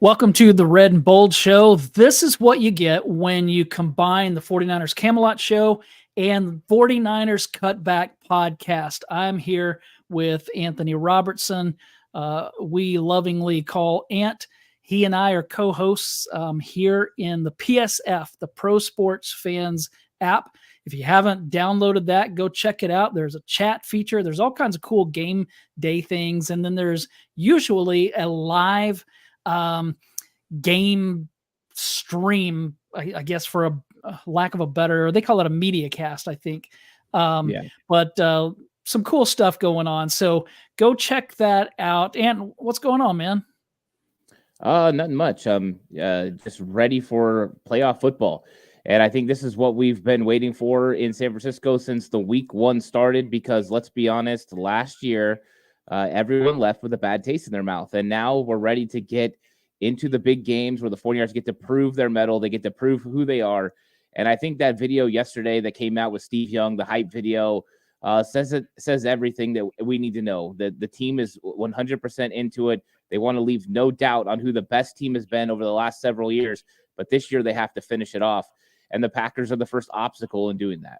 Welcome to the Red and Bold Show. This is what you get when you combine the 49ers Camelot Show and 49ers Cutback podcast. I'm here with Anthony Robertson. We lovingly call Ant. He and I are co-hosts here in the PSF, the Pro Sports Fans app. If you haven't downloaded that, go check it out. There's a chat feature. There's all kinds of cool game day things. And then there's usually a live game stream, I guess, for a lack of a better, they call it a media cast, I think. But some cool stuff going on. So go check that out. And what's going on, man? Nothing much. Just ready for playoff football. And I think this is what we've been waiting for in San Francisco since the week one started, because let's be honest, last year, everyone left with a bad taste in their mouth. And now we're ready to get into the big games where the 49ers get to prove their mettle. They get to prove who they are. And I think that video yesterday that came out with Steve Young, the hype video, says everything that we need to know. That the team is 100% into it. They want to leave no doubt on who the best team has been over the last several years. But this year they have to finish it off. And the Packers are the first obstacle in doing that.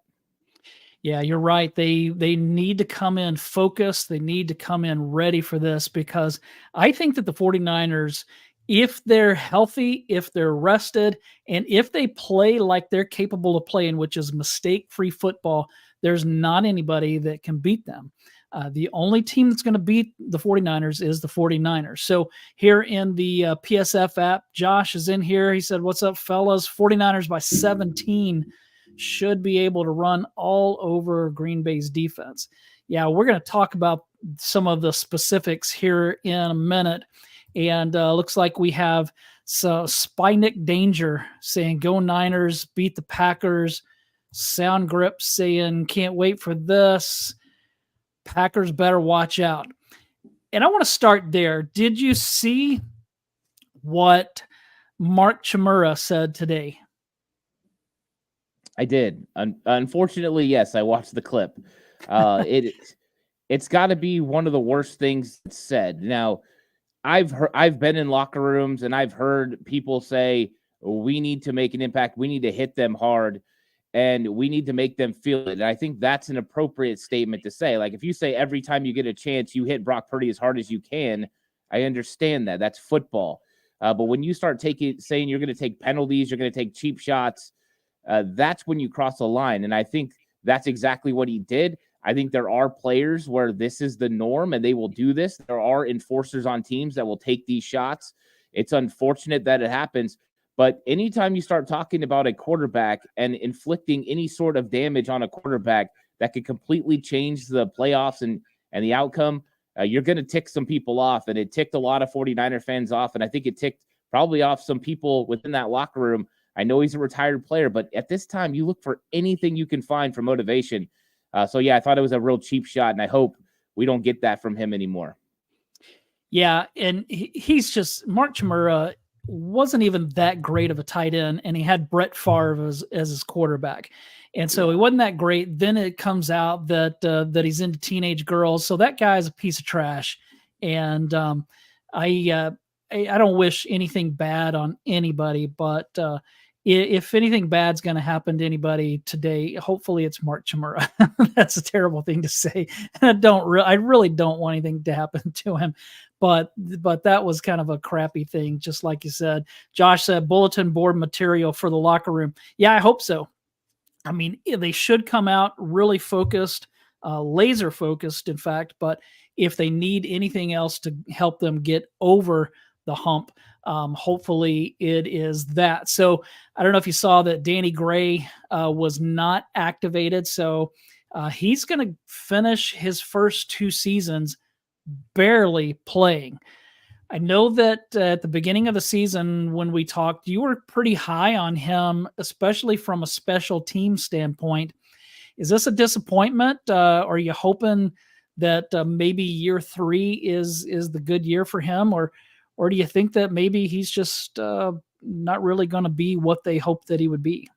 Yeah, you're right. They need to come in focused. They need to come in ready for this, because I think that the 49ers, if they're healthy, if they're rested, and if they play like they're capable of playing, which is mistake-free football, there's not anybody that can beat them. The only team that's going to beat the 49ers is the 49ers. So here in the PSF app, Josh is in here. He said, "What's up, fellas? 49ers by 17 should be able to run all over Green Bay's defense." Yeah, we're going to talk about some of the specifics here in a minute. And looks like we have Spynick Danger saying, "Go Niners, beat the Packers." Sound Grip saying, "Can't wait for this. Packers better watch out." And I want to start there. Did you see what Mark Chmura said today? I did. Unfortunately, yes, I watched the clip. It's got to be one of the worst things said. Now, I've been in locker rooms and I've heard people say, we need to make an impact. We need to hit them hard and we need to make them feel it. And I think that's an appropriate statement to say. Like, if you say every time you get a chance, you hit Brock Purdy as hard as you can, I understand that. That's football. But when you start saying you're going to take penalties, you're going to take cheap shots, that's when you cross the line. And I think that's exactly what he did. I think there are players where this is the norm and they will do this. There are enforcers on teams that will take these shots. It's unfortunate that it happens. But anytime you start talking about a quarterback and inflicting any sort of damage on a quarterback that could completely change the playoffs and the outcome, you're going to tick some people off. And it ticked a lot of 49er fans off. And I think it ticked probably off some people within that locker room. I know he's a retired player, but at this time, you look for anything you can find for motivation. So, yeah, I thought it was a real cheap shot, and I hope we don't get that from him anymore. Yeah, and he's just – Mark Chmura wasn't even that great of a tight end, and he had Brett Favre as his quarterback. And so he wasn't that great. Then it comes out that he's into teenage girls. So that guy's a piece of trash. And I don't wish anything bad on anybody, but if anything bad's going to happen to anybody today, hopefully it's Mark Chmura. That's a terrible thing to say. I really don't want anything to happen to him, but that was kind of a crappy thing. Just like you said, Josh said, bulletin board material for the locker room. Yeah, I hope so. I mean, they should come out really focused, laser focused, in fact, but if they need anything else to help them get over the hump, hopefully it is that. So I don't know if you saw that Danny Gray was not activated. So he's going to finish his first 2 seasons barely playing. I know that at the beginning of the season when we talked, you were pretty high on him, especially from a special team standpoint. Is this a disappointment? Are you hoping that maybe year 3 is the good year for him? Or do you think that maybe he's just not really going to be what they hoped that he would be?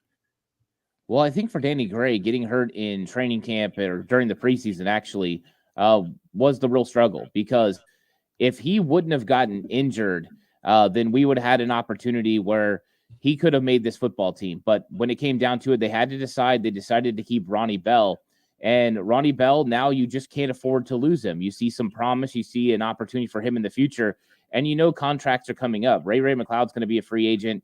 Well, I think for Danny Gray, getting hurt in training camp or during the preseason actually was the real struggle, because if he wouldn't have gotten injured, then we would have had an opportunity where he could have made this football team. But when it came down to it, they had to decide. They decided to keep Ronnie Bell. And Ronnie Bell, now you just can't afford to lose him. You see some promise. You see an opportunity for him in the future. And contracts are coming up. Ray McLeod's going to be a free agent.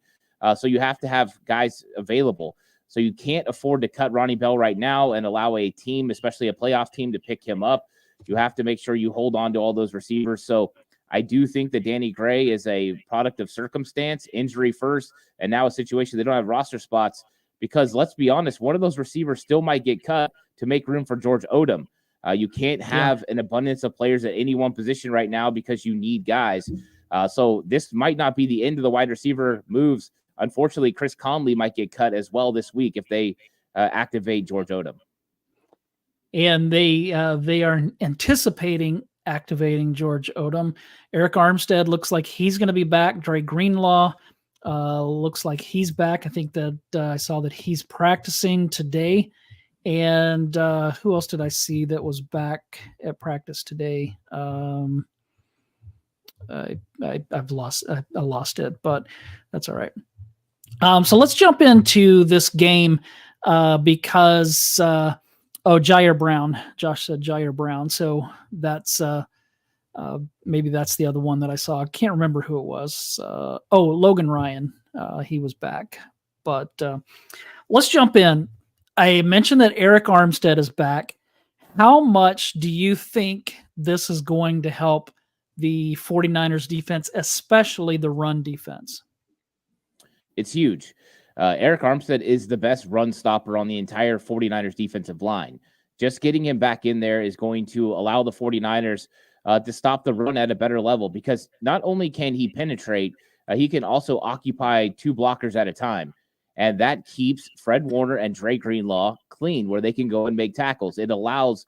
So you have to have guys available. So you can't afford to cut Ronnie Bell right now and allow a team, especially a playoff team, to pick him up. You have to make sure you hold on to all those receivers. So I do think that Danny Gray is a product of circumstance, injury first, and now a situation they don't have roster spots because, let's be honest, one of those receivers still might get cut to make room for George Odom. You can't have an abundance of players at any one position right now because you need guys. So this might not be the end of the wide receiver moves. Unfortunately, Chris Conley might get cut as well this week if they activate George Odom. And they are anticipating activating George Odom. Arik Armstead looks like he's going to be back. Dre Greenlaw looks like he's back. I think that I saw that he's practicing today. And who else did I see that was back at practice today? I've lost it, but that's all right. So let's jump into this game because Jair Brown. Josh said Jair Brown. So that's maybe that's the other one that I saw. I can't remember who it was. Logan Ryan. He was back. But let's jump in. I mentioned that Arik Armstead is back. How much do you think this is going to help the 49ers defense, especially the run defense? It's huge. Arik Armstead is the best run stopper on the entire 49ers defensive line. Just getting him back in there is going to allow the 49ers to stop the run at a better level because not only can he penetrate, he can also occupy two blockers at a time. And that keeps Fred Warner and Dre Greenlaw clean where they can go and make tackles. It allows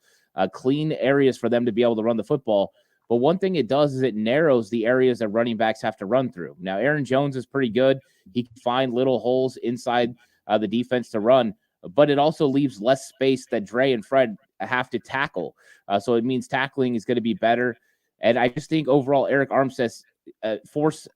clean areas for them to be able to run the football. But one thing it does is it narrows the areas that running backs have to run through. Now, Aaron Jones is pretty good. He can find little holes inside the defense to run, but it also leaves less space that Dre and Fred have to tackle. So it means tackling is going to be better. And I just think overall Arik Armstead's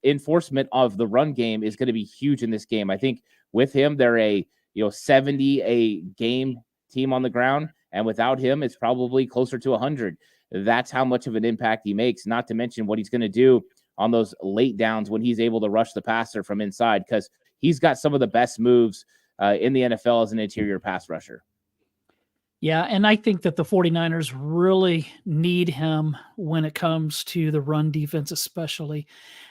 enforcement of the run game is going to be huge in this game. I think with him, they're a 70 a game team on the ground, and without him, it's probably closer to 100. That's how much of an impact he makes, not to mention what he's going to do on those late downs when he's able to rush the passer from inside, because he's got some of the best moves in the NFL as an interior pass rusher. Yeah, and I think that the 49ers really need him when it comes to the run defense especially.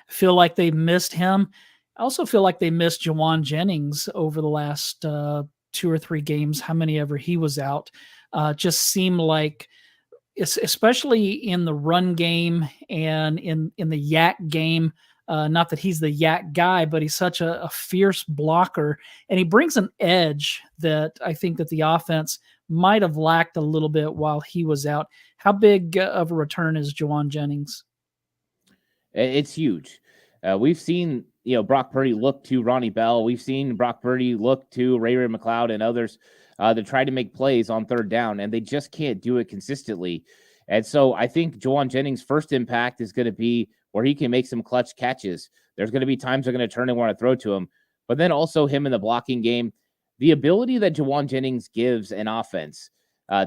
I feel like they missed him. I also feel like they missed Jawan Jennings over the last 2 or 3 games, how many ever he was out. Just seemed like, especially in the run game and in the yak game, not that he's the yak guy, but he's such a fierce blocker, and he brings an edge that I think that the offense might have lacked a little bit while he was out. How big of a return is Jawan Jennings? It's huge. We've seen Brock Purdy look to Ronnie Bell. We've seen Brock Purdy look to Ray McLeod and others to try to make plays on third down, and they just can't do it consistently. And so I think Jawan Jennings' first impact is going to be where he can make some clutch catches. There's going to be times they're going to turn and want to throw to him, but then also him in the blocking game. The ability that Jawan Jennings gives an offense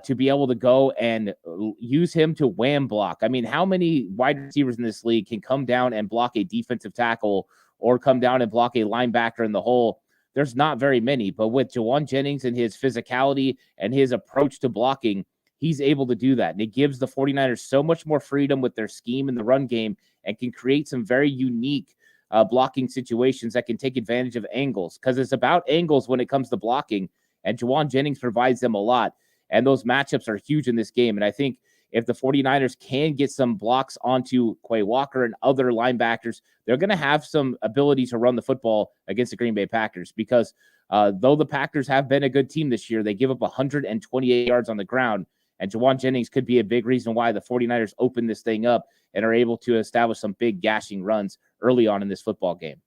to be able to go and use him to wham block. I mean, how many wide receivers in this league can come down and block a defensive tackle or come down and block a linebacker in the hole? There's not very many, but with Jawan Jennings and his physicality and his approach to blocking, he's able to do that. And it gives the 49ers so much more freedom with their scheme in the run game and can create some very unique blocking situations that can take advantage of angles, because it's about angles when it comes to blocking, and Jawan Jennings provides them a lot. And those matchups are huge in this game. And I think if the 49ers can get some blocks onto Quay Walker and other linebackers, they're going to have some ability to run the football against the Green Bay Packers, because though the Packers have been a good team this year, they give up 128 yards on the ground. And Jawan Jennings could be a big reason why the 49ers open this thing up and are able to establish some big gashing runs early on in this football game.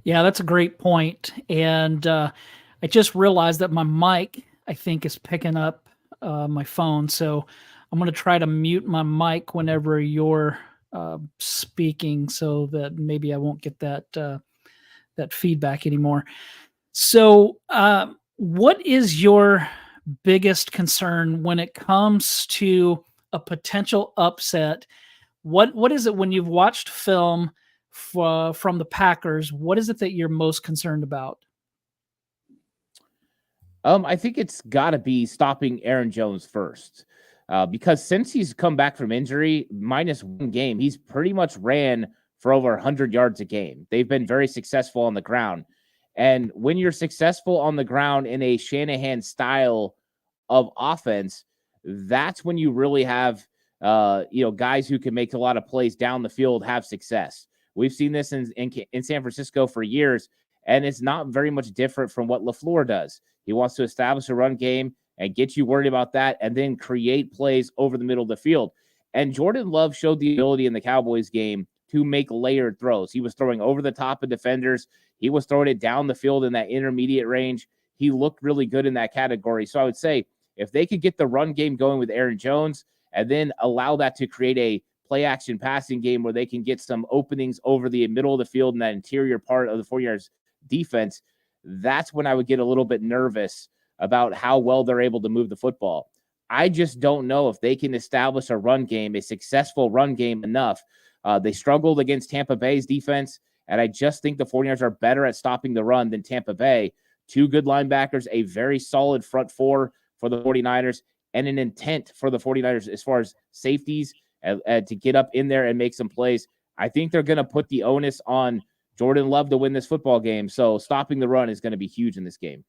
Yeah, that's a great point. And I just realized that my mic, I think, is picking up my phone. So I'm going to try to mute my mic whenever you're speaking, so that maybe I won't get that feedback anymore. So, what is your biggest concern when it comes to a potential upset? What is it when you've watched film from the Packers? What is it that you're most concerned about? I think it's got to be stopping Aaron Jones first, because since he's come back from injury, minus one game, he's pretty much ran for over 100 yards a game. They've been very successful on the ground. And when you're successful on the ground in a Shanahan style of offense, that's when you really have, guys who can make a lot of plays down the field have success. We've seen this in San Francisco for years, and it's not very much different from what LaFleur does. He wants to establish a run game and get you worried about that, and then create plays over the middle of the field. And Jordan Love showed the ability in the Cowboys game to make layered throws. He was throwing over the top of defenders. He was throwing it down the field in that intermediate range. He looked really good in that category. So I would say if they could get the run game going with Aaron Jones and then allow that to create a play action passing game where they can get some openings over the middle of the field in that interior part of the 49ers defense, that's when I would get a little bit nervous about how well they're able to move the football. I just don't know if they can establish a run game, a successful run game enough. They struggled against Tampa Bay's defense, and I just think the 49ers are better at stopping the run than Tampa Bay. Two good linebackers, a very solid front four for the 49ers, and an intent for the 49ers as far as safeties to get up in there and make some plays. I think they're going to put the onus on Jordan Love to win this football game. So stopping the run is going to be huge in this game.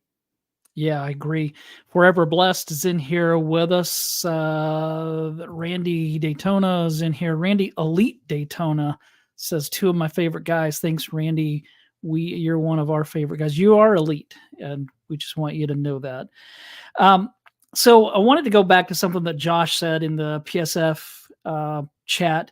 Yeah, I agree. Forever Blessed is in here with us. Randy Daytona is in here. Randy Elite Daytona says, two of my favorite guys. Thanks, Randy. You're one of our favorite guys. You are elite, and we just want you to know that. So I wanted to go back to something that Josh said in the PSF chat.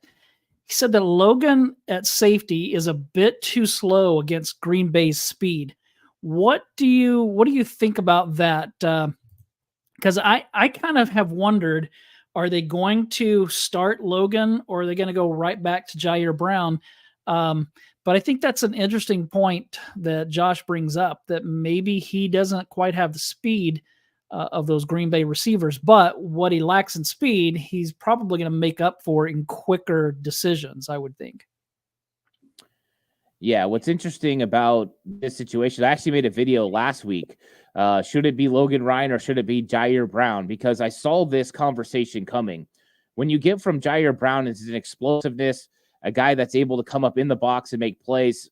He said that Logan at safety is a bit too slow against Green Bay's speed. What do you think about that? Because I kind of have wondered, are they going to start Logan or are they going to go right back to Jair Brown? But I think that's an interesting point that Josh brings up, that maybe he doesn't quite have the speed of those Green Bay receivers, but what he lacks in speed, he's probably going to make up for in quicker decisions, I would think. Yeah, what's interesting about this situation, I actually made a video last week. Should it be Logan Ryan or should it be Jair Brown? Because I saw this conversation coming. When you get from Jair Brown is an explosiveness, a guy that's able to come up in the box and make plays,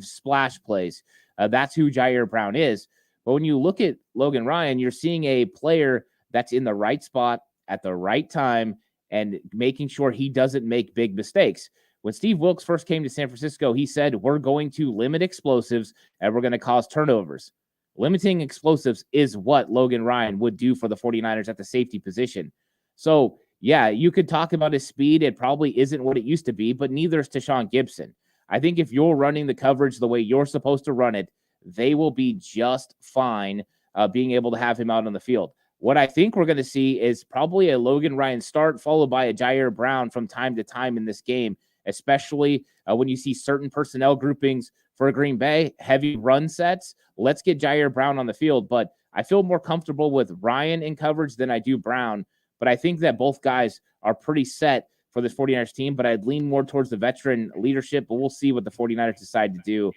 splash plays. That's who Jair Brown is. But when you look at Logan Ryan, you're seeing a player that's in the right spot at the right time and making sure he doesn't make big mistakes. When Steve Wilkes first came to San Francisco, he said, we're going to limit explosives and we're going to cause turnovers. Limiting explosives is what Logan Ryan would do for the 49ers at the safety position. So, yeah, you could talk about his speed. It probably isn't what it used to be, but neither is Tashawn Gibson. I think if you're running the coverage the way you're supposed to run it, they will be just fine being able to have him out on the field. What I think we're going to see is probably a Logan Ryan start followed by a Jair Brown from time to time in this game, especially when you see certain personnel groupings for Green Bay, heavy run sets. Let's get Jair Brown on the field. But I feel more comfortable with Ryan in coverage than I do Brown. But I think that both guys are pretty set for this 49ers team, but I'd lean more towards the veteran leadership. But we'll see what the 49ers decide to do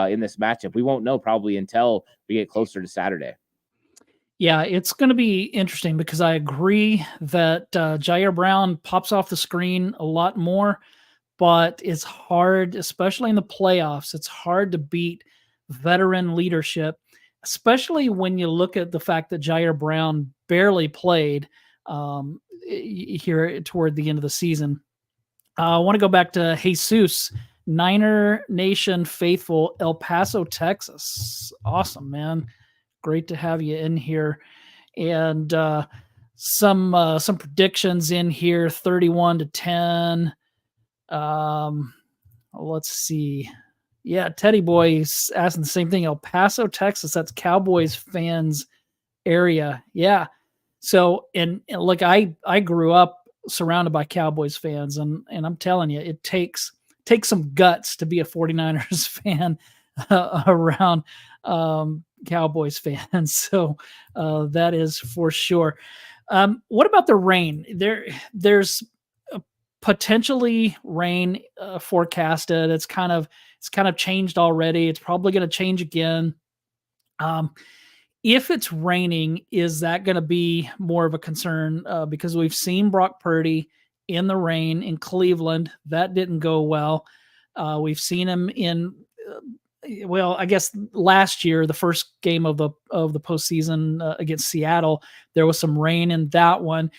in this matchup. We won't know probably until we get closer to Saturday. Yeah, it's going to be interesting because I agree that Jair Brown pops off the screen a lot more, but it's hard, especially in the playoffs. It's hard to beat veteran leadership, especially when you look at the fact that Jair Brown barely played here toward the end of the season. I want to go back to Jesus, Niner Nation faithful, El Paso, Texas. Awesome, man. Great to have you in here. And some predictions in here, 31-10. Let's see. Yeah, Teddy Boy's asking the same thing. El Paso, Texas. That's Cowboys fans area. Yeah. So, and look, I grew up surrounded by Cowboys fans, and I'm telling you, it takes some guts to be a 49ers fan around Cowboys fans. So that is for sure. What about the rain? There's potentially rain forecasted. It's kind of changed already. It's probably going to change again. If it's raining, is that going to be more of a concern? Because we've seen Brock Purdy in the rain in Cleveland. That didn't go well. We've seen him in, I guess last year, the first game of the postseason against Seattle, there was some rain in that one.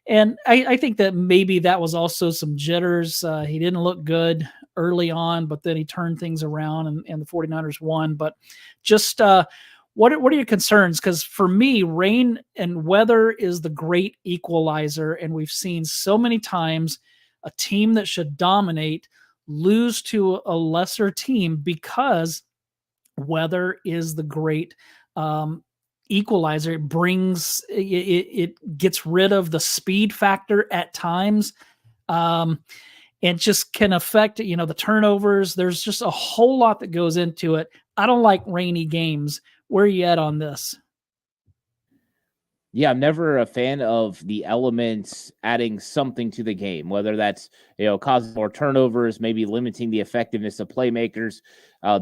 And I think that maybe that was also some jitters. He didn't look good early on, but then he turned things around and the 49ers won. But just what are your concerns? Because for me, rain and weather is the great equalizer. And we've seen so many times a team that should dominate lose to a lesser team because weather is the great equalizer. It gets rid of the speed factor at times. And just can affect, the turnovers. There's just a whole lot that goes into it. I don't like rainy games. Where are you at on this? Yeah, I'm never a fan of the elements adding something to the game, whether that's, causing more turnovers, maybe limiting the effectiveness of playmakers.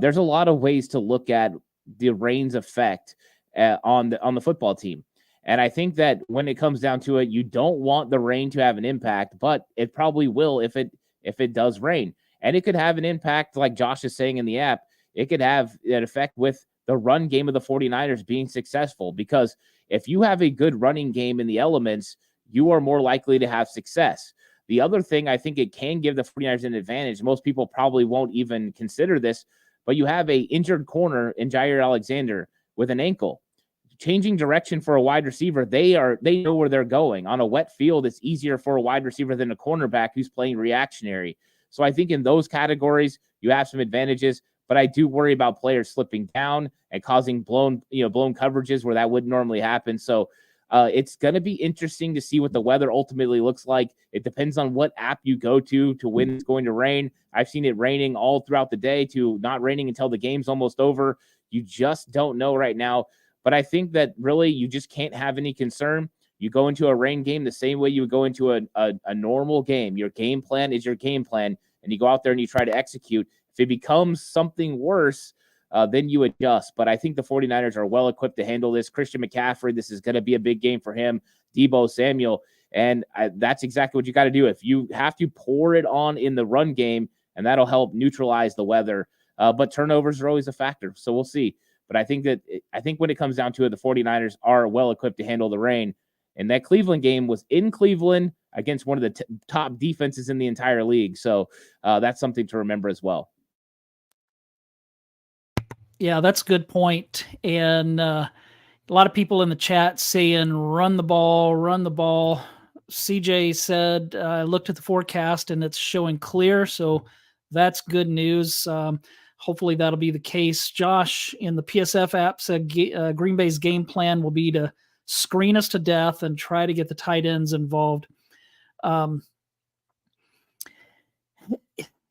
There's a lot of ways to look at the rain's effect on the football team. And I think that when it comes down to it, you don't want the rain to have an impact, but it probably will if it does rain. And it could have an impact, like Josh is saying in the app, it could have an effect with the run game of the 49ers being successful, because if you have a good running game in the elements, you are more likely to have success. The other thing, I think it can give the 49ers an advantage. Most people probably won't even consider this, but you have a injured corner in Jair Alexander with an ankle. Changing direction for a wide receiver, they know where they're going. On a wet field, it's easier for a wide receiver than a cornerback who's playing reactionary. So I think in those categories, you have some advantages, but I do worry about players slipping down and causing blown coverages where that wouldn't normally happen. So it's going to be interesting to see what the weather ultimately looks like. It depends on what app you go to when it's going to rain. I've seen it raining all throughout the day to not raining until the game's almost over. You just don't know right now. But I think that really you just can't have any concern. You go into a rain game the same way you would go into a normal game. Your game plan is your game plan, and you go out there and you try to execute. If it becomes something worse, then you adjust. But I think the 49ers are well equipped to handle this. Christian McCaffrey, this is going to be a big game for him. Deebo Samuel, and that's exactly what you got to do. If you have to pour it on in the run game, and that'll help neutralize the weather. But turnovers are always a factor, so we'll see. But I think when it comes down to it, the 49ers are well equipped to handle the rain. And that Cleveland game was in Cleveland against one of the top defenses in the entire league. So that's something to remember as well. Yeah, that's a good point. And a lot of people in the chat saying, run the ball, run the ball. CJ said, I looked at the forecast and it's showing clear. So that's good news. Hopefully that'll be the case. Josh in the PSF app said Green Bay's game plan will be to screen us to death and try to get the tight ends involved.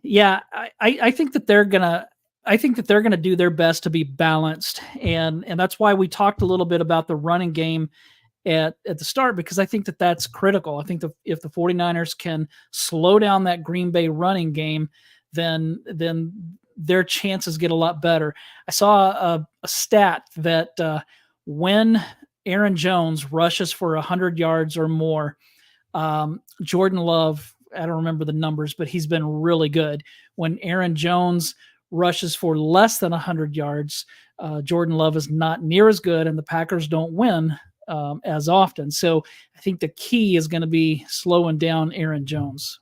Yeah, I think that they're gonna do their best to be balanced, and that's why we talked a little bit about the running game at the start, because I think that that's critical. I think that if the 49ers can slow down that Green Bay running game, then their chances get a lot better. I saw a stat that when Aaron Jones rushes for 100 yards or more, Jordan Love, I don't remember the numbers, but he's been really good. When Aaron Jones rushes for less than 100 yards, Jordan Love is not near as good, and the Packers don't win as often. So I think the key is going to be slowing down Aaron Jones.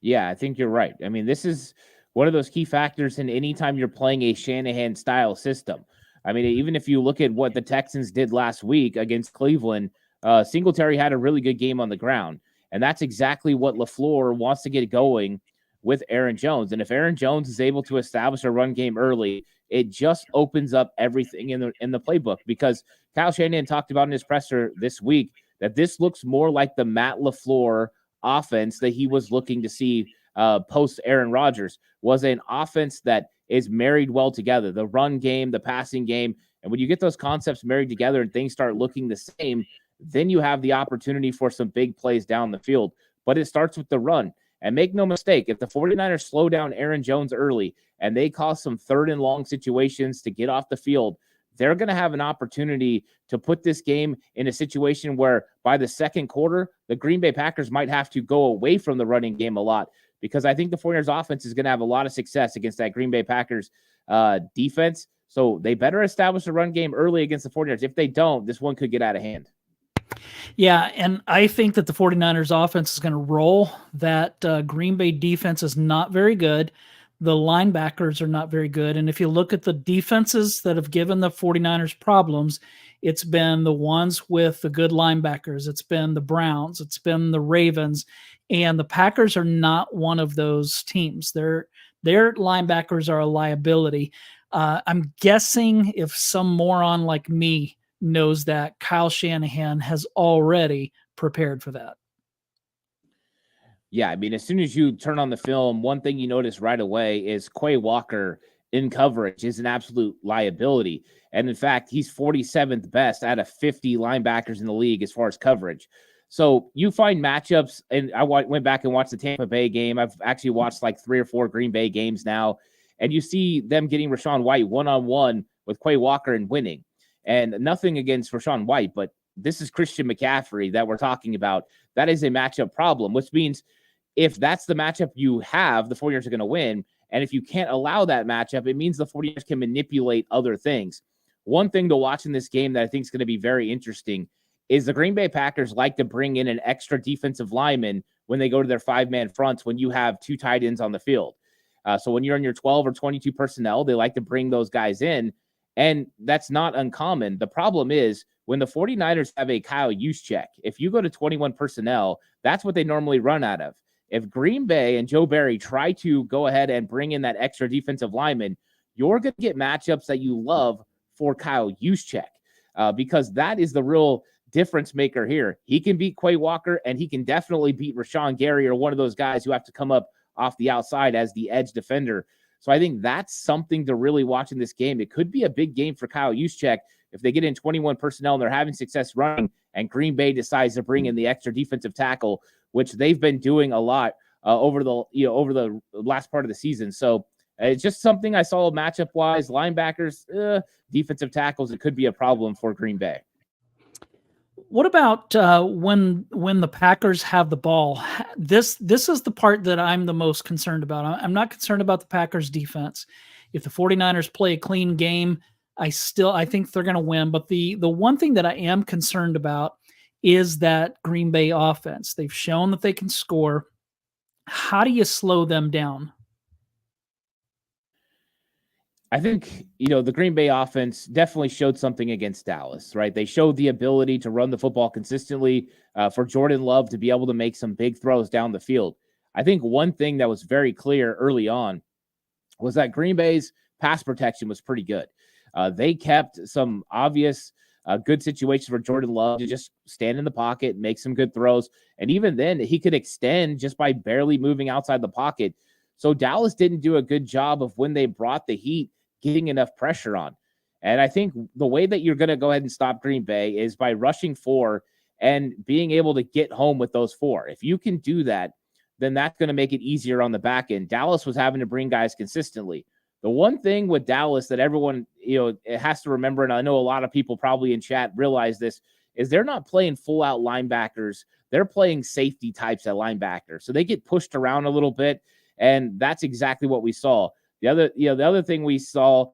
Yeah, I think you're right. I mean, this is one of those key factors in any time you're playing a Shanahan style system. I mean, even if you look at what the Texans did last week against Cleveland, Singletary had a really good game on the ground. And that's exactly what LaFleur wants to get going with Aaron Jones. And if Aaron Jones is able to establish a run game early, it just opens up everything in the playbook, because Kyle Shanahan talked about in his presser this week that this looks more like the Matt LaFleur offense that he was looking to see post Aaron Rodgers, was an offense that is married well together. The run game, the passing game. And when you get those concepts married together and things start looking the same, then you have the opportunity for some big plays down the field. But it starts with the run. And make no mistake, if the 49ers slow down Aaron Jones early and they cause some third and long situations to get off the field, they're going to have an opportunity to put this game in a situation where by the second quarter, the Green Bay Packers might have to go away from the running game a lot, because I think the 49ers offense is going to have a lot of success against that Green Bay Packers defense. So they better establish a run game early against the 49ers. If they don't, this one could get out of hand. Yeah, and I think that the 49ers offense is going to roll. That Green Bay defense is not very good. The linebackers are not very good. And if you look at the defenses that have given the 49ers problems, it's been the ones with the good linebackers. It's been the Browns. It's been the Ravens. And the Packers are not one of those teams. Their linebackers are a liability. I'm guessing if some moron like me knows that, Kyle Shanahan has already prepared for that. Yeah, I mean, as soon as you turn on the film, one thing you notice right away is Quay Walker in coverage is an absolute liability. And in fact, he's 47th best out of 50 linebackers in the league as far as coverage. So you find matchups, and I went back and watched the Tampa Bay game. I've actually watched like 3 or 4 Green Bay games now, and you see them getting Rachaad White one-on-one with Quay Walker and winning. And nothing against Rachaad White, but this is Christian McCaffrey that we're talking about. That is a matchup problem, which means if that's the matchup you have, the 49ers are going to win. And if you can't allow that matchup, it means the 49ers can manipulate other things. One thing to watch in this game that I think is going to be very interesting is the Green Bay Packers like to bring in an extra defensive lineman when they go to their 5-man fronts when you have 2 tight ends on the field. So when you're in your 12 or 22 personnel, they like to bring those guys in. And that's not uncommon. The problem is when the 49ers have a Kyle Juszczyk, if you go to 21 personnel, that's what they normally run out of. If Green Bay and Joe Barry try to go ahead and bring in that extra defensive lineman, you're going to get matchups that you love for Kyle Juszczyk, because that is the real difference maker here. He can beat Quay Walker, and he can definitely beat Rashawn Gary or one of those guys who have to come up off the outside as the edge defender. So I think that's something to really watch in this game. It could be a big game for Kyle Juszczyk if they get in 21 personnel and they're having success running, and Green Bay decides to bring in the extra defensive tackle, which they've been doing a lot over the last part of the season. So it's just something I saw matchup wise. Linebackers, defensive tackles, it could be a problem for Green Bay. What about when the Packers have the ball? This is the part that I'm the most concerned about. I'm not concerned about the Packers defense. If the 49ers play a clean game, I think they're going to win. But the one thing that I am concerned about is that Green Bay offense. They've shown that they can score. How do you slow them down? I think, the Green Bay offense definitely showed something against Dallas, right? They showed the ability to run the football consistently, for Jordan Love to be able to make some big throws down the field. I think one thing that was very clear early on was that Green Bay's pass protection was pretty good. They kept some obvious good situations for Jordan Love to just stand in the pocket, make some good throws. And even then, he could extend just by barely moving outside the pocket. So Dallas didn't do a good job of, when they brought the heat, getting enough pressure on. And I think the way that you're going to go ahead and stop Green Bay is by rushing 4 and being able to get home with those 4. If you can do that, then that's going to make it easier on the back end. Dallas was having to bring guys consistently. The one thing with Dallas that everyone, has to remember, and I know a lot of people probably in chat realize this, is they're not playing full out linebackers. They're playing safety types at linebacker. So they get pushed around a little bit. And that's exactly what we saw. The other thing we saw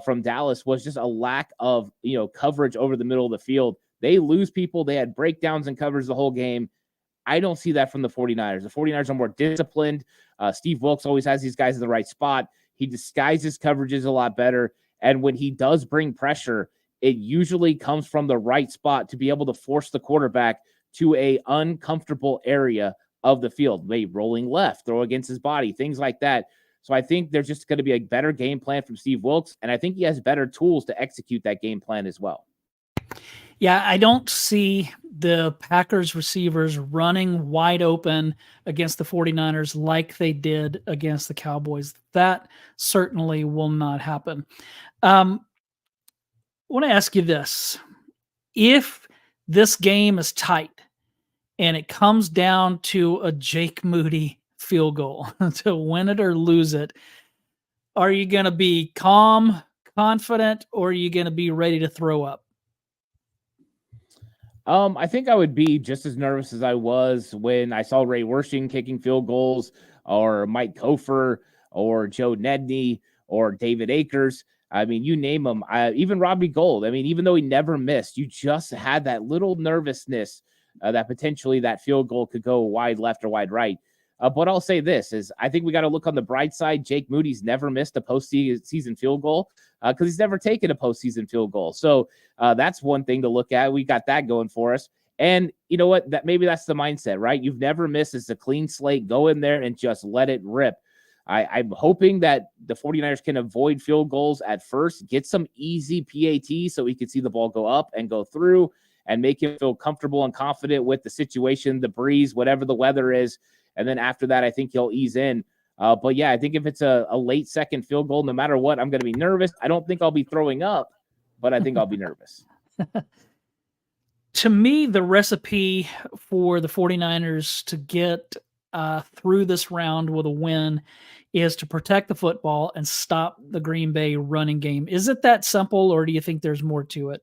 from Dallas was just a lack of, coverage over the middle of the field. They lose people. They had breakdowns and covers the whole game. I don't see that from the 49ers. The 49ers are more disciplined. Steve Wilkes always has these guys in the right spot. He disguises coverages a lot better. And when he does bring pressure, it usually comes from the right spot to be able to force the quarterback to a uncomfortable area of the field, maybe rolling left, throw against his body, things like that. So I think there's just going to be a better game plan from Steve Wilkes, and I think he has better tools to execute that game plan as well. Yeah, I don't see the Packers receivers running wide open against the 49ers like they did against the Cowboys. That certainly will not happen. I want to ask you this. If this game is tight and it comes down to a Jake Moody field goal to win it or lose it, are you going to be calm, confident, or are you going to be ready to throw up? I think I would be just as nervous as I was when I saw Ray Wershing kicking field goals, or Mike Kofer, or Joe Nedney, or David Akers. I mean, you name them. Even Robbie Gould. I mean, even though he never missed, you just had that little nervousness that potentially that field goal could go wide left or wide right. But I'll say this is I think we got to look on the bright side. Jake Moody's never missed a postseason field goal because he's never taken a postseason field goal. So that's one thing to look at. We got that going for us. And you know what? Maybe that's the mindset, right? You've never missed. It's a clean slate. Go in there and just let it rip. I'm hoping that the 49ers can avoid field goals at first, get some easy PAT so he can see the ball go up and go through and make him feel comfortable and confident with the situation, the breeze, whatever the weather is. And then after that, I think he'll ease in. But yeah, I think if it's a late second field goal, no matter what, I'm going to be nervous. I don't think I'll be throwing up, but I think I'll be nervous. To me, the recipe for the 49ers to get through this round with a win is to protect the football and stop the Green Bay running game. Is it that simple, or do you think there's more to it?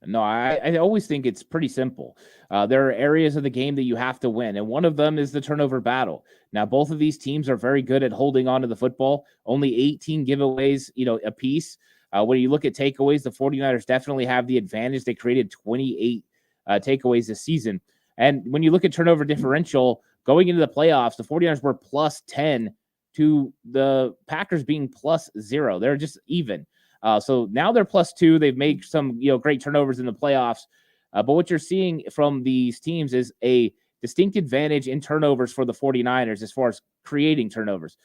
No, I always think it's pretty simple. There are areas of the game that you have to win, and one of them is the turnover battle. Now, both of these teams are very good at holding on to the football. Only 18 giveaways, a piece. When you look at takeaways, the 49ers definitely have the advantage. They created 28 takeaways this season. And when you look at turnover differential, going into the playoffs, the 49ers were plus 10 to the Packers being plus 0. They're just even. So now they're plus 2. They've made some great turnovers in the playoffs. But what you're seeing from these teams is a distinct advantage in turnovers for the 49ers as far as creating turnovers.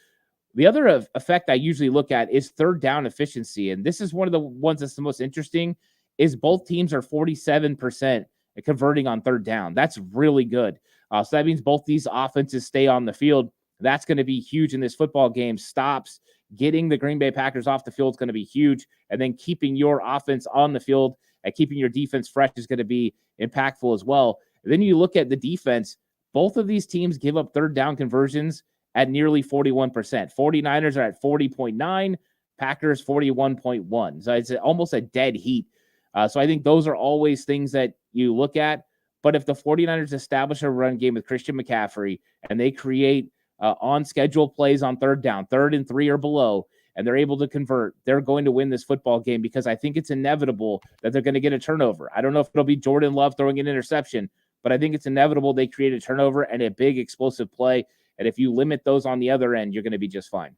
The other effect I usually look at is third down efficiency. And this is one of the ones that's the most interesting is both teams are 47% converting on third down. That's really good. So that means both these offenses stay on the field. That's going to be huge in this football game. Stops, getting the Green Bay Packers off the field is going to be huge. And then keeping your offense on the field and keeping your defense fresh is going to be impactful as well. And then you look at the defense. Both of these teams give up third down conversions at nearly 41%. 49ers are at 40.9, Packers 41.1. So it's almost a dead heat. So I think those are always things that you look at. But if the 49ers establish a run game with Christian McCaffrey and they create on-schedule plays on third down, 3rd and 3 or below, and they're able to convert, they're going to win this football game because I think it's inevitable that they're going to get a turnover. I don't know if it'll be Jordan Love throwing an interception, but I think it's inevitable they create a turnover and a big explosive play. And if you limit those on the other end, you're going to be just fine.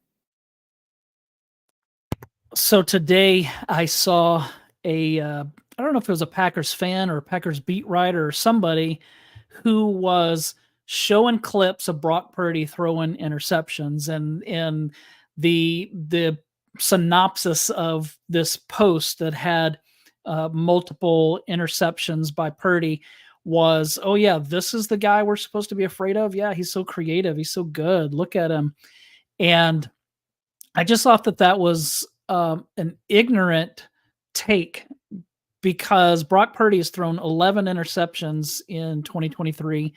So today I saw I don't know if it was a Packers fan or a Packers beat writer or somebody who was showing clips of Brock Purdy throwing interceptions, and the synopsis of this post that had multiple interceptions by Purdy was, oh yeah, this is the guy we're supposed to be afraid of. Yeah, he's so creative. He's so good. Look at him. And I just thought that was an ignorant take, because Brock Purdy has thrown 11 interceptions in 2023.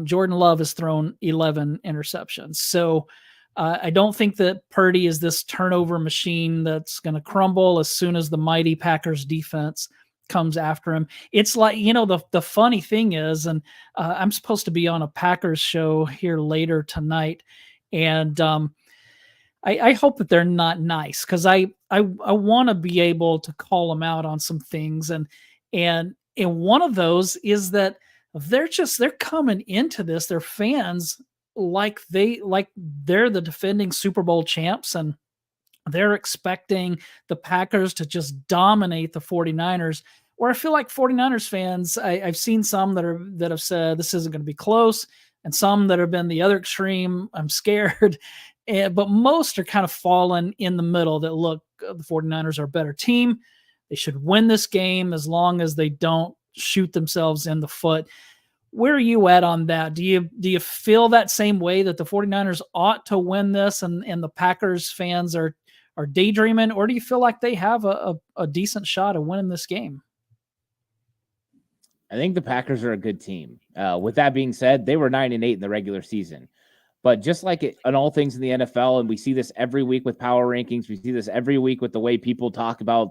Jordan Love has thrown 11 interceptions. So I don't think that Purdy is this turnover machine that's going to crumble as soon as the mighty Packers defense comes after him. It's like, the funny thing is, and I'm supposed to be on a Packers show here later tonight, and I hope that they're not nice, because I want to be able to call them out on some things, and one of those is that they're coming into this, their fans, like they're the defending Super Bowl champs, and they're expecting the Packers to just dominate the 49ers. Where I feel like 49ers fans, I've seen some that have said this isn't going to be close, and some that have been the other extreme, I'm scared. But most are kind of fallen in the middle, that look, the 49ers are a better team. They should win this game as long as they don't shoot themselves in the foot. Where are you at on that? Do you feel that same way that the 49ers ought to win this and the Packers fans are daydreaming, or do you feel like they have a decent shot of winning this game? I think the Packers are a good team. With that being said, they were 9-8 in the regular season. But just like on all things in the NFL, and we see this every week with power rankings, we see this every week with the way people talk about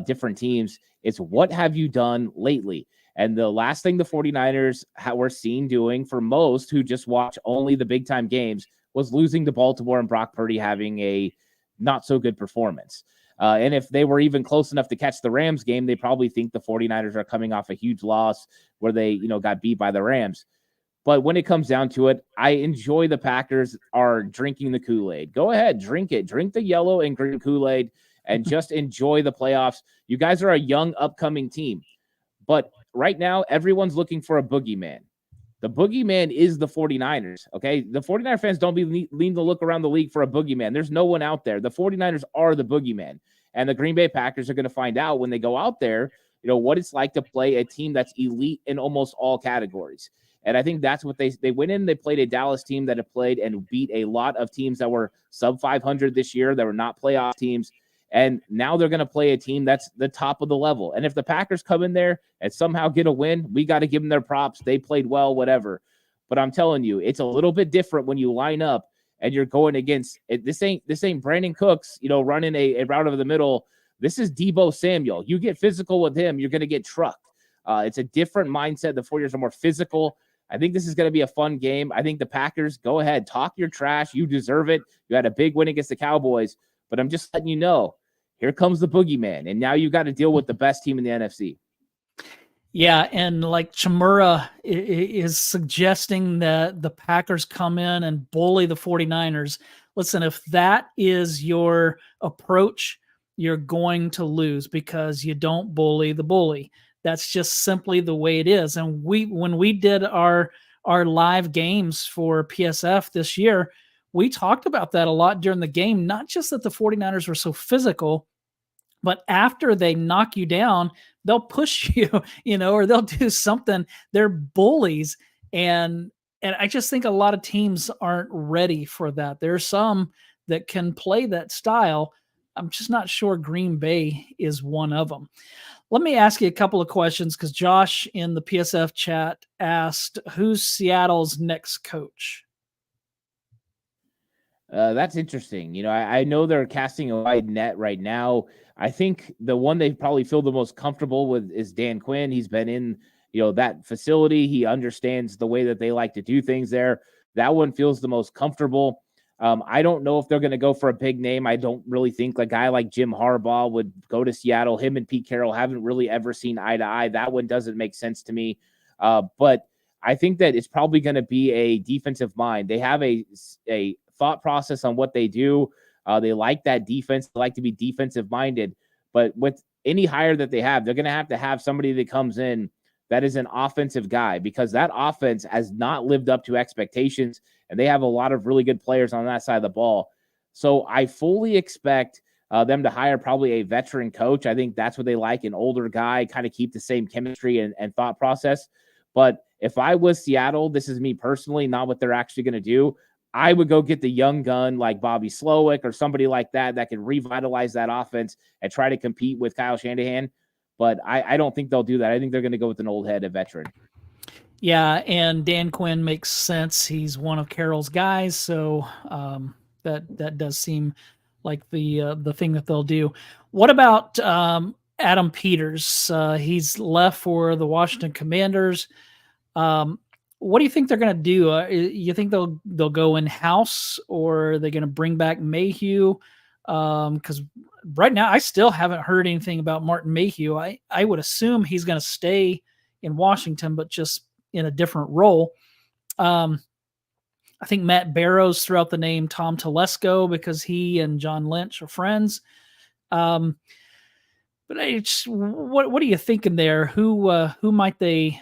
different teams, it's what have you done lately? And the last thing the 49ers were seen doing for most who just watch only the big-time games was losing to Baltimore and Brock Purdy having a not-so-good performance. And if they were even close enough to catch the Rams game, they probably think the 49ers are coming off a huge loss where they, got beat by the Rams. But when it comes down to it, I enjoy the Packers are drinking the Kool-Aid. Go ahead, drink it. Drink the yellow and green Kool-Aid and just enjoy the playoffs. You guys are a young, upcoming team. But right now, everyone's looking for a boogeyman. The boogeyman is the 49ers, okay? The 49er fans don't lean to look around the league for a boogeyman. There's no one out there. The 49ers are the boogeyman. And the Green Bay Packers are going to find out when they go out there, what it's like to play a team that's elite in almost all categories. And I think that's what they went in. They played a Dallas team that had played and beat a lot of teams that were sub 500 this year that were not playoff teams. And now they're going to play a team that's the top of the level. And if the Packers come in there and somehow get a win, we got to give them their props. They played well, whatever. But I'm telling you, it's a little bit different when you line up and you're going against it. This ain't Brandon Cooks, running a route over the middle. This is Deebo Samuel. You get physical with him, you're going to get trucked. It's a different mindset. The 49ers are more physical. I think this is going to be a fun game. I think the Packers, go ahead, talk your trash. You deserve it. You had a big win against the Cowboys. But I'm just letting you know, here comes the boogeyman. And now you got to deal with the best team in the NFC. Yeah, and like Chimura is suggesting that the Packers come in and bully the 49ers. Listen, if that is your approach, you're going to lose because you don't bully the bully. That's just simply the way it is. And when we did our live games for PSF this year, we talked about that a lot during the game, not just that the 49ers were so physical, but after they knock you down, they'll push you, or they'll do something. They're bullies. And I just think a lot of teams aren't ready for that. There are some that can play that style. I'm just not sure Green Bay is one of them. Let me ask you a couple of questions because Josh in the PSF chat asked, who's Seattle's next coach? That's interesting. I know they're casting a wide net right now. I think the one they probably feel the most comfortable with is Dan Quinn. He's been in, that facility. He understands the way that they like to do things there. That one feels the most comfortable. I don't know if they're going to go for a big name. I don't really think a guy like Jim Harbaugh would go to Seattle. Him and Pete Carroll haven't really ever seen eye to eye. That one doesn't make sense to me. But I think that it's probably going to be a defensive mind. They have a thought process on what they do. They like that defense. They like to be defensive minded. But with any hire that they have, they're going to have somebody that comes in that is an offensive guy because that offense has not lived up to expectations. And they have a lot of really good players on that side of the ball. So I fully expect them to hire probably a veteran coach. I think that's what they like, an older guy, kind of keep the same chemistry and thought process. But if I was Seattle, this is me personally, not what they're actually going to do. I would go get the young gun like Bobby Slowick or somebody like that can revitalize that offense and try to compete with Kyle Shanahan. But I don't think they'll do that. I think they're going to go with an old head, a veteran. Yeah, and Dan Quinn makes sense. He's one of Carroll's guys, so that does seem like the thing that they'll do. What about Adam Peters? He's left for the Washington Commanders. What do you think they're going to do? You think they'll go in house, or are they going to bring back Mayhew? Because right now I still haven't heard anything about Martin Mayhew. I would assume he's going to stay in Washington, but just in a different role. I think Matt Barrows threw out the name Tom Telesco because he and John Lynch are friends. But what are you thinking there? Who might they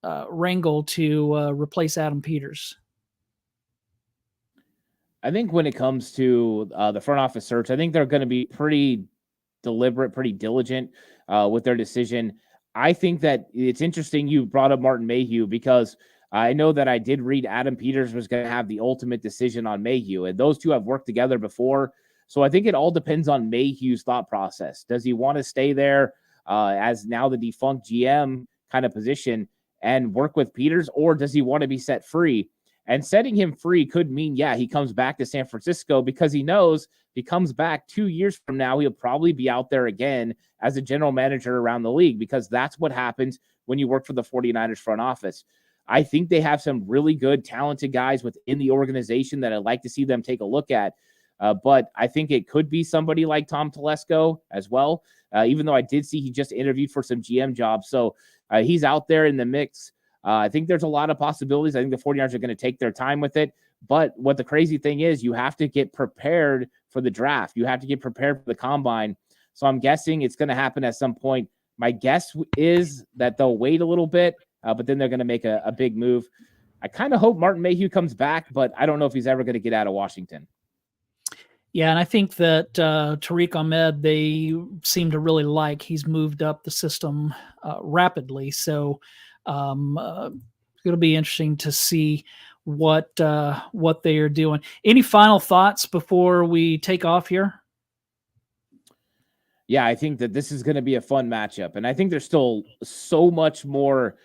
wrangle to replace Adam Peters? I think when it comes to the front office search, I think they're going to be pretty deliberate, pretty diligent with their decision. I think that it's interesting you brought up Martin Mayhew, because I know that I did read Adam Peters was going to have the ultimate decision on Mayhew, and those two have worked together before. So I think it all depends on Mayhew's thought process. Does he want to stay there as now the defunct GM kind of position and work with Peters, or does he want to be set free? And setting him free could mean, yeah, he comes back to San Francisco, because he knows if he comes back 2 years from now, he'll probably be out there again as a general manager around the league, because that's what happens when you work for the 49ers front office. I think they have some really good, talented guys within the organization that I'd like to see them take a look at. But I think it could be somebody like Tom Telesco as well, even though I did see he just interviewed for some GM jobs. So he's out there in the mix. I think there's a lot of possibilities. I think the 49ers are going to take their time with it. But what the crazy thing is, you have to get prepared for the draft. You have to get prepared for the combine. So I'm guessing it's going to happen at some point. My guess is that they'll wait a little bit, but then they're going to make a big move. I kind of hope Martin Mayhew comes back, but I don't know if he's ever going to get out of Washington. Yeah, and I think that Arik Armstead, they seem to really like. He's moved up the system rapidly. So it'll be interesting to see what they are doing. Any final thoughts before we take off here? Yeah, I think that this is going to be a fun matchup. And I think there's still so much more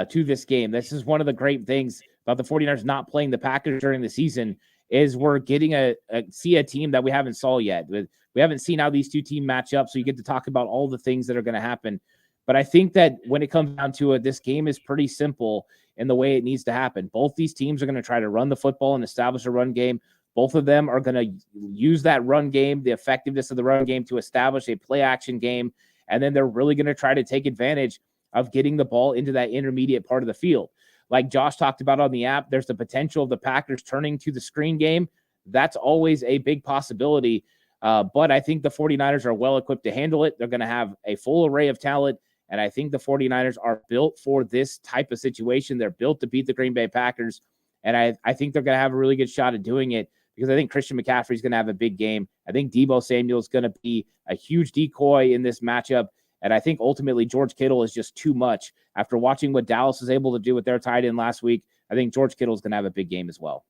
to this game. This is one of the great things about the 49ers not playing the Packers during the season, is we're getting see a team that we haven't saw yet. We haven't seen how these two teams match up, so you get to talk about all the things that are going to happen. But I think that when it comes down to it, this game is pretty simple in the way it needs to happen. Both these teams are going to try to run the football and establish a run game. Both of them are going to use that run game, the effectiveness of the run game, to establish a play action game. And then they're really going to try to take advantage of getting the ball into that intermediate part of the field. Like Josh talked about on the app, there's the potential of the Packers turning to the screen game. That's always a big possibility. But I think the 49ers are well equipped to handle it. They're going to have a full array of talent. And I think the 49ers are built for this type of situation. They're built to beat the Green Bay Packers. And I think they're going to have a really good shot at doing it, because I think Christian McCaffrey is going to have a big game. I think Deebo Samuel is going to be a huge decoy in this matchup. And I think ultimately George Kittle is just too much. After watching what Dallas was able to do with their tight end last week, I think George Kittle is going to have a big game as well.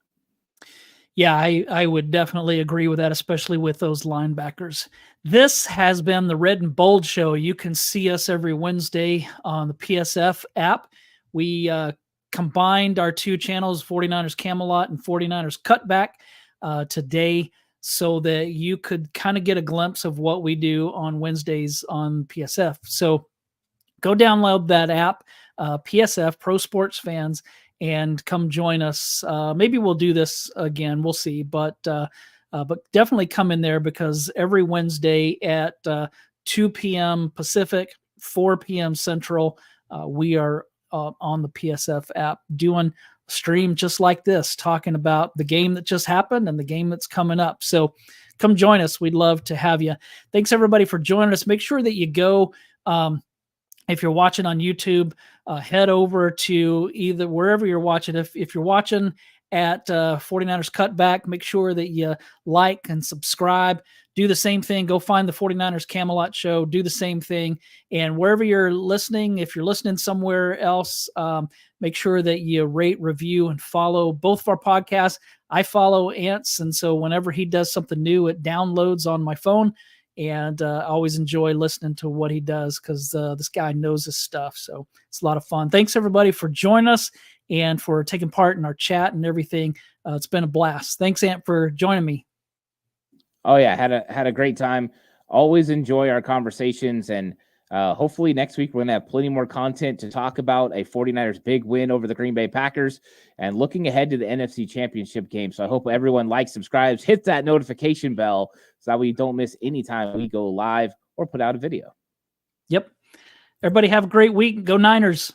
Yeah, I would definitely agree with that, especially with those linebackers. This has been the Red and Bold Show. You can see us every Wednesday on the PSF app. We combined our two channels, 49ers Camelot and 49ers Cutback, today, so that you could kind of get a glimpse of what we do on Wednesdays on PSF. So go download that app, PSF, Pro Sports Fans, and come join us. Maybe we'll do this again. We'll see. But definitely come in there, because every Wednesday at 2 p.m. Pacific, 4 p.m. Central, we are on the PSF app doing stream just like this, talking about the game that just happened and the game that's coming up. So come join us. We'd love to have you. Thanks everybody for joining us. Make sure that you go, if you're watching on YouTube, head over to either wherever you're watching. If you're watching at 49ers Cutback, make sure that you like and subscribe. Do the same thing. Go find the 49ers Camelot Show. Do the same thing. And wherever you're listening, if you're listening somewhere else, make sure that you rate, review, and follow both of our podcasts. I follow Ants, and so whenever he does something new, it downloads on my phone. And I always enjoy listening to what he does, because this guy knows his stuff. So it's a lot of fun. Thanks, everybody, for joining us and for taking part in our chat and everything. It's been a blast. Thanks, Ant, for joining me. Oh, yeah, had a great time. Always enjoy our conversations. And hopefully next week we're going to have plenty more content to talk about a 49ers big win over the Green Bay Packers and looking ahead to the NFC Championship game. So I hope everyone likes, subscribes, hit that notification bell so that we don't miss any time we go live or put out a video. Yep. Everybody have a great week. Go Niners.